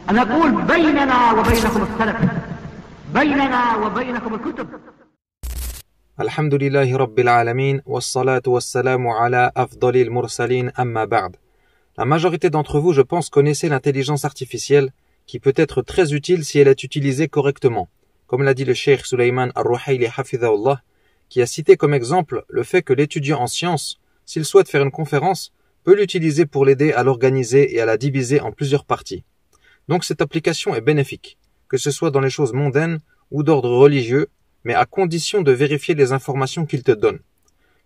أنا أقول بيننا وبينكم السلف، بيننا وبينكم الكتب. Alhamdulillahi Rabbil Alamin, wassalatu wassalamu ala afdalil mursalin amma ba'd. La majorité d'entre vous, je pense, connaissez l'intelligence artificielle qui peut être très utile si elle est utilisée correctement. Comme l'a dit le Cheikh Sulaiman Ar-Ruhayli Hafidhahullah, qui a cité comme exemple le fait que l'étudiant en sciences, s'il souhaite faire une conférence, peut l'utiliser pour l'aider à l'organiser et à la diviser en plusieurs parties. Donc cette application est bénéfique, que ce soit dans les choses mondaines ou d'ordre religieux, mais à condition de vérifier les informations qu'il te donne.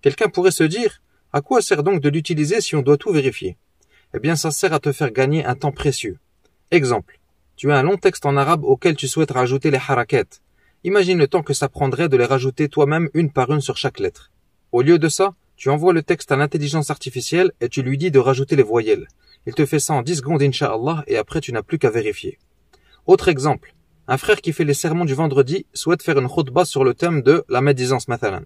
Quelqu'un pourrait se dire, à quoi sert donc de l'utiliser si on doit tout vérifier? Eh bien, ça sert à te faire gagner un temps précieux. Exemple, tu as un long texte en arabe auquel tu souhaites rajouter les harakat. Imagine le temps que ça prendrait de les rajouter toi-même une par une sur chaque lettre. Au lieu de ça, tu envoies le texte à l'intelligence artificielle et tu lui dis de rajouter les voyelles. Il te fait ça en 10 secondes, Inch'Allah, et après tu n'as plus qu'à vérifier. Autre exemple, un frère qui fait les sermons du vendredi souhaite faire une khutbah sur le thème de la médisance mathalan.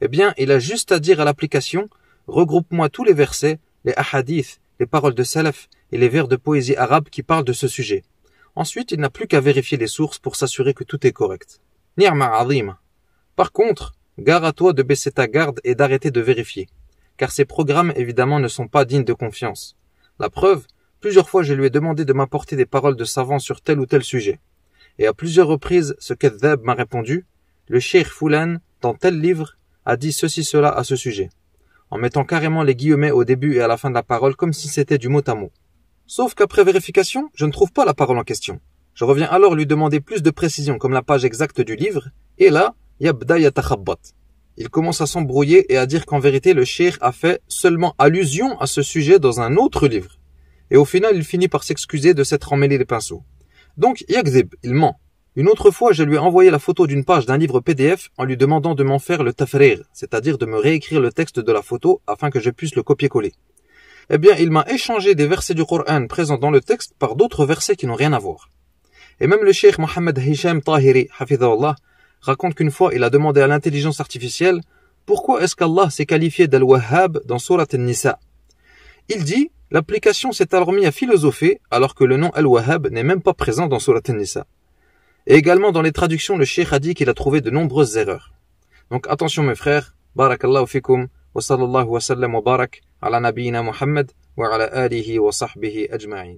Eh bien, il a juste à dire à l'application, regroupe-moi tous les versets, les ahadiths, les paroles de salaf et les vers de poésie arabe qui parlent de ce sujet. Ensuite, il n'a plus qu'à vérifier les sources pour s'assurer que tout est correct. Ni'ma azima. Par contre, gare à toi de baisser ta garde et d'arrêter de vérifier, car ces programmes évidemment ne sont pas dignes de confiance. La preuve, plusieurs fois je lui ai demandé de m'apporter des paroles de savants sur tel ou tel sujet. Et à plusieurs reprises, ce kadhab m'a répondu, le cheikh Foulan, dans tel livre, a dit ceci-cela à ce sujet, en mettant carrément les guillemets au début et à la fin de la parole comme si c'était du mot à mot. Sauf qu'après vérification, je ne trouve pas la parole en question. Je reviens alors lui demander plus de précision comme la page exacte du livre, et là, yabda yatakhabbat. Il commence à s'embrouiller et à dire qu'en vérité le cheikh a fait seulement allusion à ce sujet dans un autre livre. Et au final, il finit par s'excuser de s'être emmêlé les pinceaux. Donc, yakzib, il ment. Une autre fois, je lui ai envoyé la photo d'une page d'un livre PDF en lui demandant de m'en faire le tafrir, c'est-à-dire de me réécrire le texte de la photo afin que je puisse le copier-coller. Eh bien, il m'a échangé des versets du Coran présents dans le texte par d'autres versets qui n'ont rien à voir. Et même le cheikh Mohammed Hisham Tahiri, Hafidhahullah, raconte qu'une fois, il a demandé à l'intelligence artificielle pourquoi est-ce qu'Allah s'est qualifié d'Al-Wahhab dans Surat An-Nisa. Il dit, l'application s'est alors mis à philosopher alors que le nom Al-Wahhab n'est même pas présent dans Surat An-Nisa. Et également dans les traductions, le cheikh a dit qu'il a trouvé de nombreuses erreurs. Donc attention mes frères, barakallahu fikum, wa sallallahu wa sallam wa barak ala nabiyyina Muhammad wa ala alihi wa sahbihi ajma'in.